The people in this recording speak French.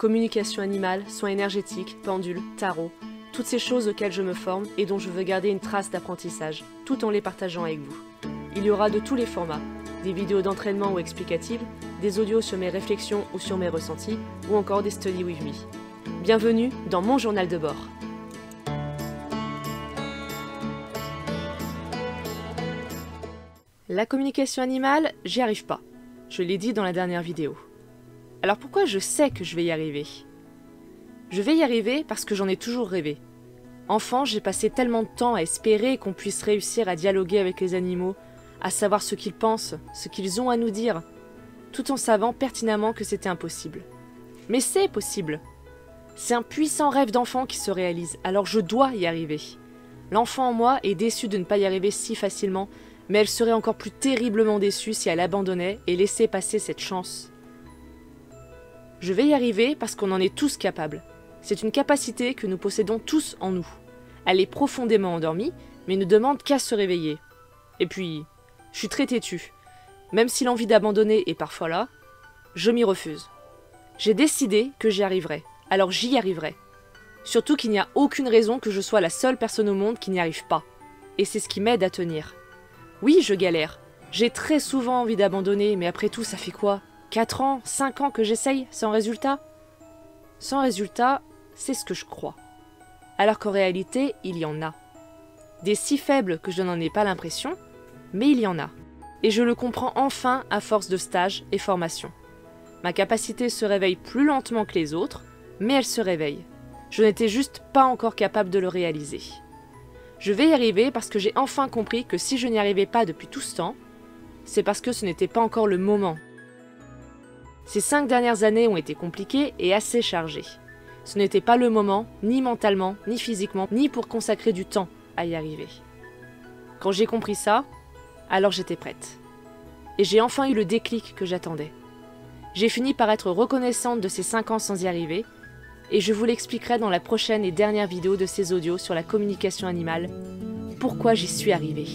Communication animale, soins énergétiques, pendule, tarot, toutes ces choses auxquelles je me forme et dont je veux garder une trace d'apprentissage, tout en les partageant avec vous. Il y aura de tous les formats, des vidéos d'entraînement ou explicatives, des audios sur mes réflexions ou sur mes ressentis, ou encore des study with me. Bienvenue dans mon journal de bord. La communication animale, j'y arrive pas. Je l'ai dit dans la dernière vidéo. Alors pourquoi je sais que je vais y arriver? Je vais y arriver parce que j'en ai toujours rêvé. Enfant, j'ai passé tellement de temps à espérer qu'on puisse réussir à dialoguer avec les animaux, à savoir ce qu'ils pensent, ce qu'ils ont à nous dire, tout en savant pertinemment que c'était impossible. Mais c'est possible. C'est un puissant rêve d'enfant qui se réalise, alors je dois y arriver. L'enfant en moi est déçu de ne pas y arriver si facilement, mais elle serait encore plus terriblement déçue si elle abandonnait et laissait passer cette chance. Je vais y arriver parce qu'on en est tous capables. C'est une capacité que nous possédons tous en nous. Elle est profondément endormie, mais ne demande qu'à se réveiller. Et puis, je suis très têtue. Même si l'envie d'abandonner est parfois là, je m'y refuse. J'ai décidé que j'y arriverai, alors j'y arriverai. Surtout qu'il n'y a aucune raison que je sois la seule personne au monde qui n'y arrive pas. Et c'est ce qui m'aide à tenir. Oui, je galère. J'ai très souvent envie d'abandonner, mais après tout, ça fait quoi? 4 ans, 5 ans que j'essaye, sans résultat? Sans résultat, c'est ce que je crois. Alors qu'en réalité, il y en a. Des si faibles que je n'en ai pas l'impression, mais il y en a. Et je le comprends enfin à force de stages et formations. Ma capacité se réveille plus lentement que les autres, mais elle se réveille. Je n'étais juste pas encore capable de le réaliser. Je vais y arriver parce que j'ai enfin compris que si je n'y arrivais pas depuis tout ce temps, c'est parce que ce n'était pas encore le moment. Ces 5 dernières années ont été compliquées et assez chargées. Ce n'était pas le moment, ni mentalement, ni physiquement, ni pour consacrer du temps à y arriver. Quand j'ai compris ça, alors j'étais prête. Et j'ai enfin eu le déclic que j'attendais. J'ai fini par être reconnaissante de ces 5 ans sans y arriver, et je vous l'expliquerai dans la prochaine et dernière vidéo de ces audios sur la communication animale, pourquoi j'y suis arrivée.